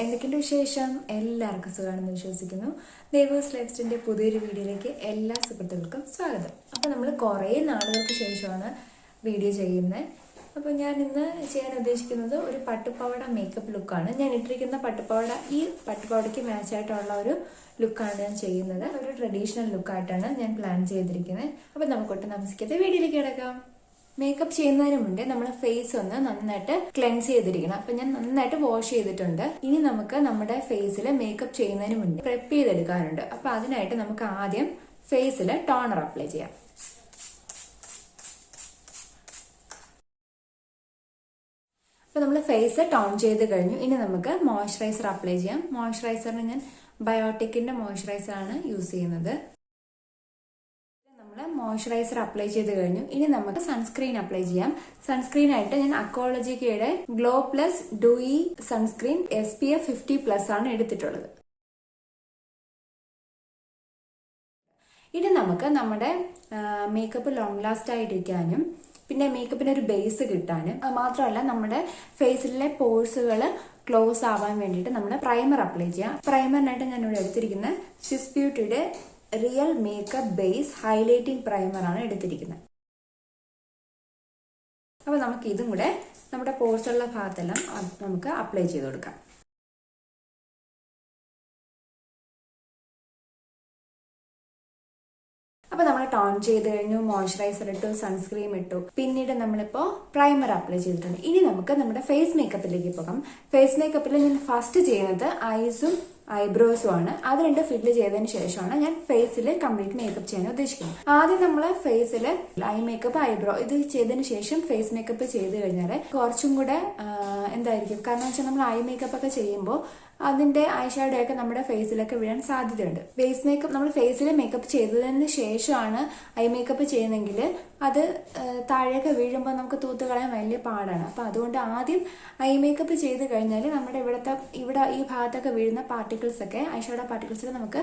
എന്തൊക്കെയുണ്ട് വിശേഷം? എല്ലാവർക്കും സുഖമാണെന്ന് വിശ്വസിക്കുന്നു. ദേവേഴ്സ് ലൈഫ് സ്റ്റൈലിന്റെ പുതിയൊരു വീഡിയോയിലേക്ക് എല്ലാ സുഹൃത്തുക്കൾക്കും സ്വാഗതം. അപ്പോൾ നമ്മൾ കുറേ നാളുകൾക്ക് ശേഷമാണ് വീഡിയോ ചെയ്യുന്നത്. അപ്പോൾ ഞാൻ ഇന്ന് ചെയ്യാൻ ഉദ്ദേശിക്കുന്നത് ഒരു പട്ടുപാവാട മേക്കപ്പ് ലുക്കാണ്. ഞാൻ ഇട്ടിരിക്കുന്ന പട്ടുപാവാട ഈ പട്ടുപാവാടയ്ക്ക് മാച്ചായിട്ടുള്ള ഒരു ലുക്കാണ് ഞാൻ ചെയ്യുന്നത്. ഒരു ട്രഡീഷണൽ ലുക്കായിട്ടാണ് ഞാൻ പ്ലാൻ ചെയ്തിരിക്കുന്നത്. അപ്പോൾ നമുക്കൊട്ട് താമസിക്കാതെ വീഡിയോയിലേക്ക് കിടക്കാം. മേക്കപ്പ് ചെയ്യുന്നതിന് മുന്നേ നമ്മൾ ഫേസ് ഒന്ന് നന്നായിട്ട് ക്ലെൻസ് ചെയ്തിരിക്കണം. അപ്പൊ ഞാൻ നന്നായിട്ട് വാഷ് ചെയ്തിട്ടുണ്ട്. ഇനി നമുക്ക് നമ്മുടെ ഫേസിൽ മേക്കപ്പ് ചെയ്യുന്നതിന് മുന്നേ പ്രെപ്പ് ചെയ്തെടുക്കാനുണ്ട്. അപ്പൊ അതിനായിട്ട് നമുക്ക് ആദ്യം ഫേസിൽ ടോണർ അപ്ലൈ ചെയ്യാം. അപ്പൊ നമ്മൾ ഫേസ് ടോൺ ചെയ്ത് കഴിഞ്ഞു. ഇനി നമുക്ക് മോയ്സ്ചറൈസർ അപ്ലൈ ചെയ്യാം. മോയ്സ്ചറൈസറിന് ഞാൻ ബയോട്ടിക്കിന്റെ മോയ്സ്ചറൈസർ ആണ് യൂസ് ചെയ്യുന്നത്. മോയ്സ്ചറൈസർ അപ്ലൈ ചെയ്ത് കഴിഞ്ഞു. ഇനി നമുക്ക് സൺസ്ക്രീൻ അപ്ലൈ ചെയ്യാം. സൺസ്ക്രീൻ ആയിട്ട് ഞാൻ അക്കോളജിക്കയുടെ glow plus dewy sunscreen SPF 50+ ആണ് എടുത്തിട്ടുള്ളത്. ഇനി നമുക്ക് നമ്മുടെ മേക്കപ്പ് ലോങ് ലാസ്റ്റ് ആയിട്ടിരിക്കാനും പിന്നെ മേക്കപ്പിന് ഒരു ബേസ് കിട്ടാനും മാത്രമല്ല നമ്മുടെ ഫേസിലെ പോഴ്സുകൾ ക്ലോസ് ആവാൻ വേണ്ടിയിട്ട് നമ്മൾ പ്രൈമർ അപ്ലൈ ചെയ്യാം. പ്രൈമറിനായിട്ട് ഞാൻ ഇവിടെ എടുത്തിരിക്കുന്ന സ്വിസ് ബ്യൂട്ടിയുടെ real makeup base highlighting primer ആണ് എടുത്തിരിക്കുന്നത്. അപ്പൊ നമുക്ക് ഇതും കൂടെ നമ്മുടെ പോഴ്സുള്ള ഭാഗത്തെല്ലാം നമുക്ക് അപ്ലൈ ചെയ്ത് കൊടുക്കാം. അപ്പൊ നമ്മൾ ടോൺ ചെയ്ത് കഴിഞ്ഞു, മോയ്സ്ചറൈസർ ഇട്ടു, സൺസ്ക്രീൻ ഇട്ടു, പിന്നീട് നമ്മളിപ്പോ പ്രൈമർ അപ്ലൈ ചെയ്തിട്ടുണ്ട്. ഇനി നമുക്ക് നമ്മുടെ ഫേസ് മേക്കപ്പിലേക്ക് പോകാം. ഫേസ് മേക്കപ്പിൽ ഞാൻ ഫസ്റ്റ് ചെയ്യുന്നത് ഐസും ഐബ്രോസും ആണ്. അത് രണ്ട് ഫില്ല് ചെയ്തതിന് ശേഷമാണ് ഞാൻ ഫേസിൽ കംപ്ലീറ്റ് മേക്കപ്പ് ചെയ്യാൻ ഉദ്ദേശിക്കുന്നത്. ആദ്യം നമ്മൾ ഫേസിൽ ഐ മേക്കപ്പ്, ഐബ്രോ ഇത് ചെയ്തതിന് ശേഷം ഫേസ് മേക്കപ്പ് ചെയ്ത് കഴിഞ്ഞാൽ കുറച്ചും കൂടെ എന്തായിരിക്കും, കാരണം വെച്ചാൽ നമ്മൾ ഐ മേക്കപ്പ് ഒക്കെ ചെയ്യുമ്പോൾ അതിന്റെ ഐഷാഡോ ഒക്കെ നമ്മുടെ ഫേസിലൊക്കെ വീഴാൻ സാധ്യതയുണ്ട്. ഫേസ് മേക്കപ്പ് നമ്മൾ ഫേസിൽ മേക്കപ്പ് ചെയ്തതിന് ശേഷമാണ് ഐ മേക്കപ്പ് ചെയ്യുന്നെങ്കിൽ അത് താഴേക്ക് വീഴുമ്പോൾ നമുക്ക് തൂത്ത് കളയാൻ വലിയ പാടാണ്. അപ്പൊ അതുകൊണ്ട് ആദ്യം ഐ മേക്കപ്പ് ചെയ്ത് കഴിഞ്ഞാൽ നമ്മുടെ ഇവിടെ ഈ ഭാഗത്തൊക്കെ വീഴുന്ന പാർട്ടിക്കിൾസ് ഒക്കെ ഐഷാഡോ പാർട്ടിക്കിൾസ് നമുക്ക്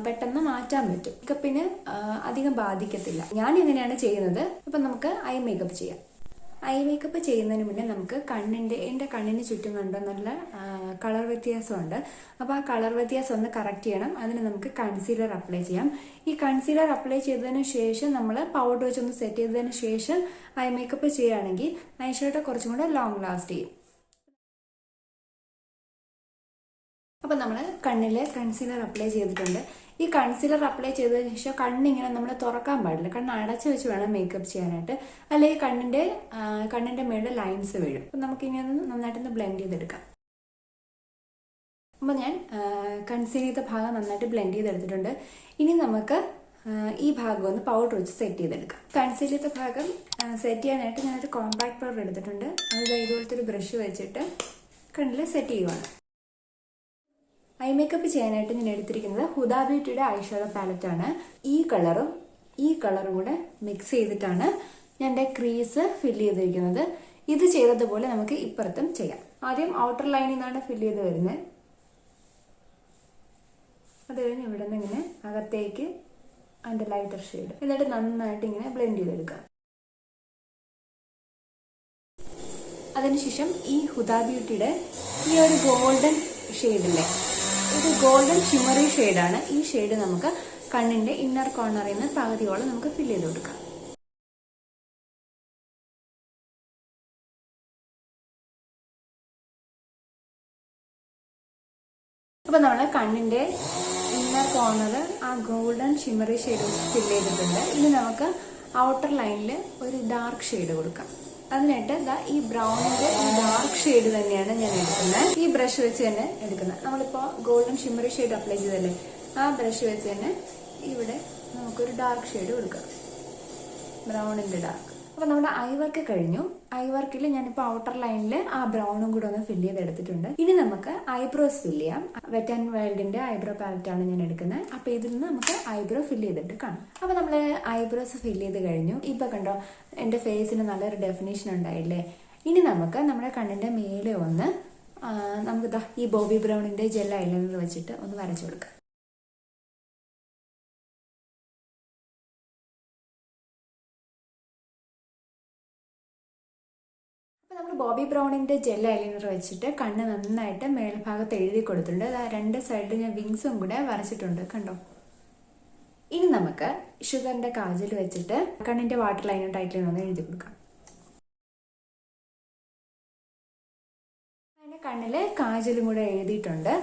പെട്ടെന്ന് മാറ്റാൻ പറ്റും. മേക്കപ്പിന് അധികം ബാധിക്കത്തില്ല. ഞാൻ ഇങ്ങനെയാണ് ചെയ്യുന്നത്. അപ്പൊ നമുക്ക് ഐ മേക്കപ്പ് ചെയ്യാം. ഐ മേക്കപ്പ് ചെയ്യുന്നതിന് മുന്നേ നമുക്ക് എൻ്റെ കണ്ണിന് ചുറ്റും കണ്ട നല്ല കളർ വ്യത്യാസമുണ്ട്. അപ്പോൾ ആ കളർ വ്യത്യാസം ഒന്ന് കറക്റ്റ് ചെയ്യണം. അതിന് നമുക്ക് കൺസീലർ അപ്ലൈ ചെയ്യാം. ഈ കൺസീലർ അപ്ലൈ ചെയ്തതിന് ശേഷം നമ്മൾ പൗഡർ വെച്ചൊന്ന് സെറ്റ് ചെയ്തതിന് ശേഷം ഐ മേക്കപ്പ് ചെയ്യുകയാണെങ്കിൽ ഐഷാഡോ കുറച്ചും കൂടെ ലോങ് ലാസ്റ്റ് ചെയ്യും. അപ്പൊ നമ്മൾ കണ്ണില് കൺസീലർ അപ്ലൈ ചെയ്തിട്ടുണ്ട്. ഈ കൺസീലർ അപ്ലൈ ചെയ്തതിനു ശേഷം കണ്ണിങ്ങനെ നമ്മൾ തുറക്കാൻ പാടില്ല. കണ്ണ് അടച്ചു വെച്ച് വേണം മേക്കപ്പ് ചെയ്യാനായിട്ട്, അല്ലെങ്കിൽ കണ്ണിന്റെ മേളിൽ ലൈൻസ് വീഴും. അപ്പൊ നമുക്ക് ഇനി ഒന്ന് നന്നായിട്ടൊന്ന് ബ്ലെൻഡ് ചെയ്തെടുക്കാം. അപ്പൊ ഞാൻ കൺസീൽ ചെയ്ത ഭാഗം നന്നായിട്ട് ബ്ലെൻഡ് ചെയ്തെടുത്തിട്ടുണ്ട്. ഇനി നമുക്ക് ഈ ഭാഗം ഒന്ന് പൗഡർ വെച്ച് സെറ്റ് ചെയ്തെടുക്കാം. കൺസീൽ ചെയ്ത ഭാഗം സെറ്റ് ചെയ്യാനായിട്ട് ഞാനൊരു കോമ്പാക്ട് പൗഡർ എടുത്തിട്ടുണ്ട്. അത് ഇതുപോലത്തെ ഒരു ബ്രഷ് വെച്ചിട്ട് കണ്ണിൽ സെറ്റ് ചെയ്യുവാണ്. ഐ മേക്കപ്പ് ചെയ്യാനായിട്ട് ഞാൻ എടുത്തിരിക്കുന്നത് ഹുദാ ബ്യൂട്ടിയുടെ ഐഷാഡോ പാലറ്റ് ആണ്. ഈ കളറും കൂടെ മിക്സ് ചെയ്തിട്ടാണ് ഞാൻ എൻ്റെ ക്രീസ് ഫില്ല് ചെയ്തിരിക്കുന്നത്. ഇത് ചെയ്തതുപോലെ നമുക്ക് ഇപ്പുറത്തും ചെയ്യാം. ആദ്യം ഔട്ടർ ലൈനിൽ നിന്നാണ് ഫില്ല് ചെയ്ത് വരുന്നത്. അത് കഴിഞ്ഞ് ഇവിടെ നിന്ന് ഇങ്ങനെ അകത്തേക്ക് അതിൻ്റെ ലൈറ്റർ ഷെയ്ഡ്, എന്നിട്ട് നന്നായിട്ട് ഇങ്ങനെ ബ്ലെൻഡ് ചെയ്തെടുക്കാം. അതിനുശേഷം ഈ ഹുദാ ബ്യൂട്ടിയുടെ ഈ ഒരു ഗോൾഡൻ ഷെയ്ഡില്ലേ, ഇത് ഗോൾഡൻ ഷിമറി ഷെയ്ഡാണ്. ഈ ഷെയ്ഡ് നമുക്ക് കണ്ണിന്റെ ഇന്നർ കോർണറിൽ നിന്ന് പകുതിയോളം നമുക്ക് ഫില്ല് ചെയ്ത് കൊടുക്കാം. അപ്പൊ നമ്മൾ കണ്ണിന്റെ ഇന്നർ കോർണർ ആ ഗോൾഡൻ ഷിമറി ഷെയ്ഡ് ഫില്ല് ചെയ്തിട്ടുണ്ട്. ഇനി നമുക്ക് ഔട്ടർ ലൈനിൽ ഒരു ഡാർക്ക് ഷെയ്ഡ് കൊടുക്കാം. അതിനായിട്ട് ഈ ബ്രൗണിന്റെ ഡാർക്ക് ഷെയ്ഡ് തന്നെയാണ് ഞാൻ എടുക്കുന്നത്. ഈ ബ്രഷ് വെച്ച് തന്നെ എടുക്കുന്നത്. നമ്മളിപ്പോ ഗോൾഡൻ ഷിമറി ഷെയ്ഡ് അപ്ലൈ ചെയ്തല്ലേ, ആ ബ്രഷ് വെച്ച് തന്നെ ഇവിടെ നമുക്കൊരു ഡാർക്ക് ഷെയ്ഡ് കൊടുക്കാം, ബ്രൗണിന്റെ ഡാർക്ക്. അപ്പൊ നമ്മുടെ ഐ വർക്ക് കഴിഞ്ഞു. ഐ വർക്കിൽ ഞാനിപ്പോ ഔട്ടർ ലൈനിൽ ആ ബ്രൗണും കൂടെ ഒന്ന് ഫില്ല് ചെയ്തെടുത്തിട്ടുണ്ട്. ഇനി നമുക്ക് ഐബ്രോസ് ഫില്ല് ചെയ്യാം. വെറ്റ് ആൻഡ് വൈൽഡിന്റെ ഐബ്രോ പാലറ്റ് ആണ് ഞാൻ എടുക്കുന്നത്. അപ്പൊ ഇതിൽ നിന്ന് നമുക്ക് ഐബ്രോ ഫില്ല് ചെയ്തിട്ട് കാണാം. അപ്പൊ നമ്മള് ഐബ്രോസ് ഫില്ല് ചെയ്ത് കഴിഞ്ഞു. ഇപ്പൊ കണ്ടോ, എന്റെ ഫേസിന് നല്ലൊരു ഡെഫിനേഷൻ ഉണ്ടായില്ലേ. ഇനി നമുക്ക് നമ്മുടെ കണ്ണിന്റെ മേലെ ഒന്ന് നമുക്ക് ഈ ബോബി ബ്രൗണിന്റെ ജെൽ ഐലൈനർ വെച്ചിട്ട് ഒന്ന് വരച്ചു കൊടുക്കാം. നമ്മൾ ബോബി ബ്രൗണിന്റെ ജെൽ ഐലൈനർ വെച്ചിട്ട് കണ്ണ് നന്നായിട്ട് മേൽഭാഗത്ത് എഴുതി കൊടുത്തിട്ടുണ്ട്. അത് 2 സൈഡിൽ ഞാൻ വിങ്സും കൂടെ വരച്ചിട്ടുണ്ട്, കണ്ടോ. ഇനി നമുക്ക് ഷുഗറിന്റെ കാജൽ വെച്ചിട്ട് കണ്ണിന്റെ വാട്ടർ ലൈനും ടൈറ്റ് ലൈനും ഒന്ന് എഴുതി കൊടുക്കാം. അങ്ങനെ കണ്ണില് കാജലും കൂടെ എഴുതിയിട്ടുണ്ട്.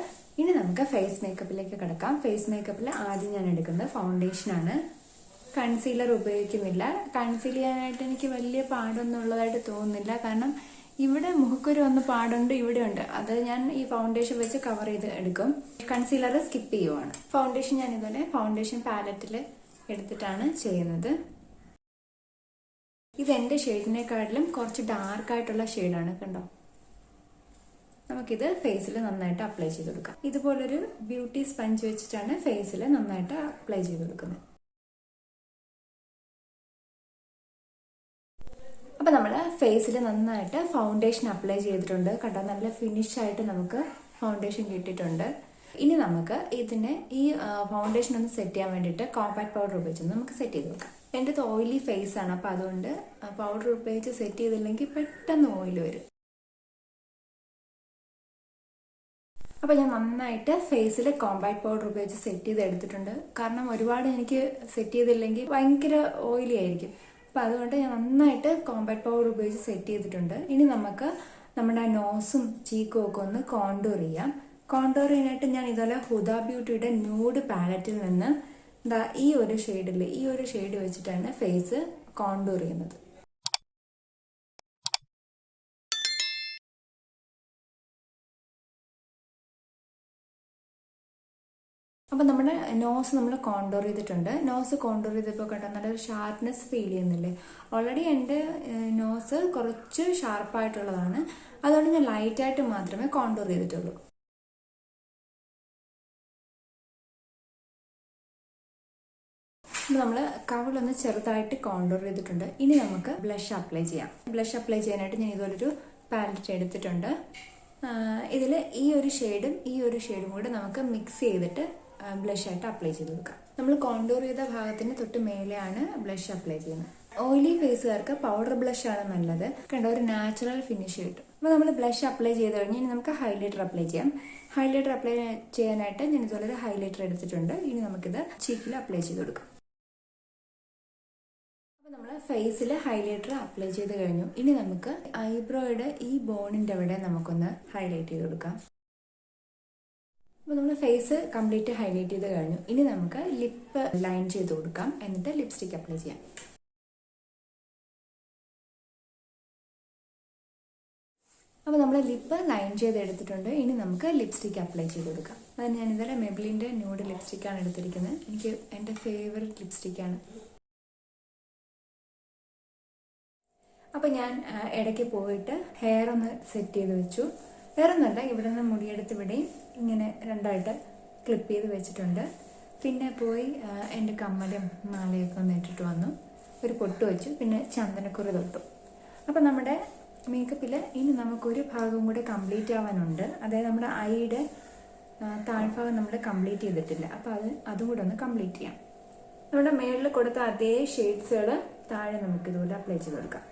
ഇനി നമുക്ക് ഫേസ് മേക്കപ്പിലേക്ക് കിടക്കാം. ഫേസ് മേക്കപ്പിൽ ആദ്യം ഞാൻ എടുക്കുന്നത് ഫൗണ്ടേഷനാണ്. കൺസീലർ ഉപയോഗിക്കുന്നില്ല. കൺസീൽ ചെയ്യാനായിട്ട് എനിക്ക് വലിയ പാടൊന്നും ഉള്ളതായിട്ട് തോന്നുന്നില്ല. കാരണം ഇവിടെ മുഖക്കുരു ഒന്ന് പാടുണ്ട്, ഇവിടെ ഉണ്ട്. അത് ഞാൻ ഈ ഫൗണ്ടേഷൻ വെച്ച് കവർ ചെയ്ത് എടുക്കും. കൺസീലർ സ്കിപ്പ് ചെയ്യുവാണ്. ഫൗണ്ടേഷൻ ഞാൻ ഇതുപോലെ ഫൗണ്ടേഷൻ പാലറ്റിൽ എടുത്തിട്ടാണ് ചെയ്യുന്നത്. ഇത് എന്റെ ഷെയ്ഡിനെക്കാട്ടിലും കുറച്ച് ഡാർക്കായിട്ടുള്ള ഷെയ്ഡാണ്, കണ്ടോ. നമുക്കിത് ഫേസിൽ നന്നായിട്ട് അപ്ലൈ ചെയ്ത് കൊടുക്കാം. ഇതുപോലൊരു ബ്യൂട്ടി സ്പഞ്ച് വെച്ചിട്ടാണ് ഫേസിൽ നന്നായിട്ട് അപ്ലൈ ചെയ്ത് കൊടുക്കുന്നത്. അപ്പൊ നമ്മൾ ഫേസിൽ നന്നായിട്ട് ഫൗണ്ടേഷൻ അപ്ലൈ ചെയ്തിട്ടുണ്ട്, കണ്ടോ. നല്ല ഫിനിഷ് ആയിട്ട് നമുക്ക് ഫൗണ്ടേഷൻ കിട്ടിയിട്ടുണ്ട്. ഇനി നമുക്ക് ഇതിനെ ഈ ഫൗണ്ടേഷൻ ഒന്ന് സെറ്റ് ചെയ്യാൻ വേണ്ടിയിട്ട് കോമ്പാക്ട് പൗഡർ ഉപയോഗിച്ച് നമുക്ക് സെറ്റ് ചെയ്ത് വെക്കാം. എൻ്റെ ഓയിലി ഫേസ് ആണ്, അപ്പൊ അതുകൊണ്ട് പൗഡർ ഉപയോഗിച്ച് സെറ്റ് ചെയ്തില്ലെങ്കിൽ പെട്ടെന്ന് ഓയിൽ വരും. അപ്പൊ ഞാൻ നന്നായിട്ട് ഫേസിൽ കോമ്പാക്ട് പൗഡർ ഉപയോഗിച്ച് സെറ്റ് ചെയ്ത് എടുത്തിട്ടുണ്ട്. കാരണം ഒരുപാട് എനിക്ക് സെറ്റ് ചെയ്തില്ലെങ്കിൽ ഭയങ്കര ഓയിലി ആയിരിക്കും. അപ്പൊ അതുകൊണ്ട് ഞാൻ നന്നായിട്ട് കോമ്പാക്ട് പൗഡർ ഉപയോഗിച്ച് സെറ്റ് ചെയ്തിട്ടുണ്ട്. ഇനി നമുക്ക് നമ്മുടെ നോസും ചീക്കും ഒക്കെ ഒന്ന് കോണ്ടൂർ ചെയ്യാം. കോണ്ടൂർ ചെയ്യാനായിട്ട് ഞാൻ ഇതുപോലെ ഹുദ ബ്യൂട്ടിയുടെ ന്യൂഡ് പാലറ്റിൽ നിന്ന് ഈ ഒരു ഷെയ്ഡ് വെച്ചിട്ടാണ് ഫേസ് കോണ്ടൂർ ചെയ്യുന്നത്. അപ്പം നമ്മുടെ നോസ് നമ്മൾ കോണ്ടൂർ ചെയ്തിട്ടുണ്ട്. നോസ് കോണ്ടൂർ ചെയ്തപ്പോൾ കണ്ടോ നല്ലൊരു ഷാർപ്നെസ് ഫീൽ ചെയ്യുന്നില്ലേ. ഓൾറെഡി എൻ്റെ നോസ് കുറച്ച് ഷാർപ്പായിട്ടുള്ളതാണ്, അതുകൊണ്ട് ഞാൻ ലൈറ്റായിട്ട് മാത്രമേ കോണ്ടൂർ ചെയ്തിട്ടുള്ളൂ. നമ്മൾ കവിളൊന്ന് ചെറുതായിട്ട് കോണ്ടൂർ ചെയ്തിട്ടുണ്ട്. ഇനി നമുക്ക് ബ്ലഷ് അപ്ലൈ ചെയ്യാം. ബ്ലഷ് അപ്ലൈ ചെയ്യാനായിട്ട് ഞാൻ ഇതുപോലൊരു പാലറ്റ് എടുത്തിട്ടുണ്ട്. ഇതിൽ ഈ ഒരു ഷെയ്ഡും കൂടെ നമുക്ക് മിക്സ് ചെയ്തിട്ട് ബ്ലഷ് ആയിട്ട് അപ്ലൈ ചെയ്ത് കൊടുക്കാം. നമ്മൾ കോണ്ടൂർ ചെയ്ത ഭാഗത്തിന് തൊട്ട് മേലെയാണ് ബ്ലഷ് അപ്ലൈ ചെയ്യുന്നത്. ഓയിലി ഫേസുകാർക്ക് പൗഡർ ബ്ലഷ് ആണ് നല്ലത്, കണ്ട ഒരു നാച്ചുറൽ ഫിനിഷ് കിട്ടും. അപ്പോൾ നമ്മൾ ബ്ലഷ് അപ്ലൈ ചെയ്ത് കഴിഞ്ഞ് ഇനി നമുക്ക് ഹൈലൈറ്റർ അപ്ലൈ ചെയ്യാം. ഹൈലൈറ്റർ അപ്ലൈ ചെയ്യാനായിട്ട് ഞാൻ ഇതുപോലെ ഒരു ഹൈലൈറ്റർ എടുത്തിട്ടുണ്ട്. ഇനി നമുക്കിത് ചീക്കിൽ അപ്ലൈ ചെയ്ത് കൊടുക്കാം. അപ്പോൾ നമ്മൾ ഫേസിൽ ഹൈലൈറ്റർ അപ്ലൈ ചെയ്ത് കഴിഞ്ഞു. ഇനി നമുക്ക് ഐബ്രോയുടെ ഈ ബോണിന്റെ അവിടെ നമുക്കൊന്ന് ഹൈലൈറ്റ് ചെയ്ത് കൊടുക്കാം. അപ്പോൾ നമ്മൾ ഫേസ് കംപ്ലീറ്റ് ഹൈലൈറ്റ് ചെയ്ത് കഴിഞ്ഞു. ഇനി നമുക്ക് ലിപ്പ് ലൈൻ ചെയ്ത് കൊടുക്കാം. എന്നിട്ട് ലിപ്സ്റ്റിക് അപ്ലൈ ചെയ്യാം. അപ്പോൾ നമ്മൾ ലിപ്പ് ലൈൻ ചെയ്ത് എടുത്തിട്ടുണ്ട്. ഇനി നമുക്ക് ലിപ്സ്റ്റിക് അപ്ലൈ ചെയ്ത് കൊടുക്കാം. അത് ഞാൻ ഇതുവരെ മെബ്ലിൻ്റെ ന്യൂഡ് ലിപ്സ്റ്റിക്കാണ് എടുത്തിരിക്കുന്നത്. എനിക്ക് എൻ്റെ ഫേവറേറ്റ് ലിപ്സ്റ്റിക്കാണ്. അപ്പോൾ ഞാൻ ഇടയ്ക്ക് പോയിട്ട് ഹെയർ ഒന്ന് സെറ്റ് ചെയ്ത് വെച്ചു. വേറൊന്നുമല്ല, ഇവിടെ നിന്ന് മുടിയെടുത്ത് ഇവിടെയും ഇങ്ങനെ രണ്ടായിട്ട് ക്ലിപ്പ് ചെയ്ത് വെച്ചിട്ടുണ്ട്. പിന്നെ പോയി എൻ്റെ കമ്മലും മാലയൊക്കെ ഒന്ന് ഇട്ടിട്ട് വന്നു, ഒരു പൊട്ട് വെച്ചു, പിന്നെ ചന്ദനക്കുറി തൊട്ടു. അപ്പം നമ്മുടെ മേക്കപ്പിൽ ഇനി നമുക്കൊരു ഭാഗം കൂടെ കംപ്ലീറ്റ് ആവാനുണ്ട്. അതായത് നമ്മുടെ ഐയുടെ താഴ്ഭാഗം നമ്മൾ കംപ്ലീറ്റ് ചെയ്തിട്ടില്ല. അപ്പം അതും കൂടെ ഒന്ന് കംപ്ലീറ്റ് ചെയ്യാം. നമ്മുടെ മേളിൽ കൊടുത്ത അതേ ഷെയ്ഡ്സുകൾ താഴെ നമുക്കിതുപോലെ അപ്ലൈ ചെയ്ത് കൊടുക്കാം.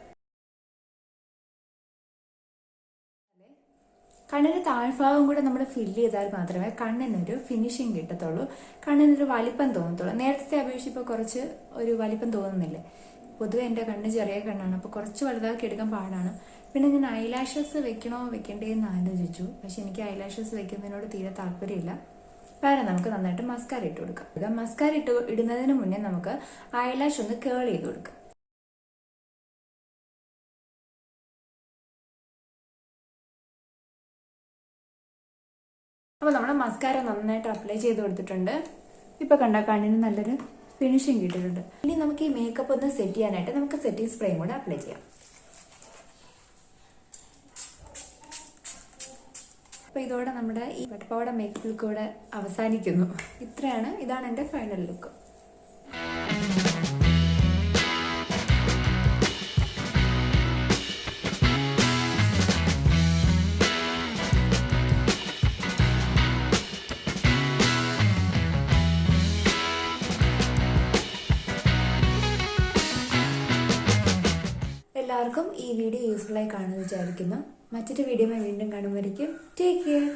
കണ്ണിൻ്റെ താഴ്ഭാഗം കൂടെ നമ്മൾ ഫില്ല് ചെയ്താൽ മാത്രമേ കണ്ണിനൊരു ഫിനിഷിങ് കിട്ടത്തുള്ളൂ, കണ്ണിനൊരു വലിപ്പം തോന്നത്തുള്ളൂ. നേരത്തെ അപേക്ഷിച്ച് ഇപ്പോൾ കുറച്ച് ഒരു വലിപ്പം തോന്നുന്നില്ലേ. പൊതുവെ എൻ്റെ കണ്ണ് ചെറിയ കണ്ണാണ്, അപ്പോൾ കുറച്ച് വലുതാക്കി എടുക്കാൻ പാടാണ്. പിന്നെ ഞാൻ ഐലാഷസ് വെക്കണോ വെക്കണ്ടേന്ന് ആലോചിച്ചു. പക്ഷെ എനിക്ക് ഐലാഷസ് വെക്കുന്നതിനോട് തീരെ താല്പര്യമില്ല. വേറെ നമുക്ക് നന്നായിട്ട് മസ്കാര ഇട്ട് കൊടുക്കാം. മസ്കാര ഇടുന്നതിന് മുന്നേ നമുക്ക് ഐലാഷ് ഒന്ന് കേൾ ചെയ്ത് കൊടുക്കാം. അപ്പോൾ നമ്മുടെ മസ്കാര നന്നായിട്ട് അപ്ലൈ ചെയ്ത് കൊടുത്തിട്ടുണ്ട്. ഇപ്പോൾ കണ്ട കണ്ണിന് നല്ലൊരു ഫിനിഷിങ് കിട്ടിയിട്ടുണ്ട്. ഇനി നമുക്ക് ഈ മേക്കപ്പ് ഒന്ന് സെറ്റ് ചെയ്യാനായിട്ട് നമുക്ക് സെറ്റിംഗ് സ്പ്രേയും കൂടെ അപ്ലൈ ചെയ്യാം. അപ്പോൾ ഇതോടെ നമ്മുടെ ഈ പട്ടുപാവാട മേക്കപ്പ് ലുക്ക് കൂടെ അവസാനിക്കുന്നു. ഇതാണ് എൻ്റെ ഫൈനൽ ലുക്ക്. എല്ലാവർക്കും ഈ വീഡിയോ യൂസ്ഫുൾ ആയി കാണുമെന്ന് വിചാരിക്കുന്നു. മറ്റൊരു വീഡിയോ വീണ്ടും കാണുമായിരിക്കും. Take care.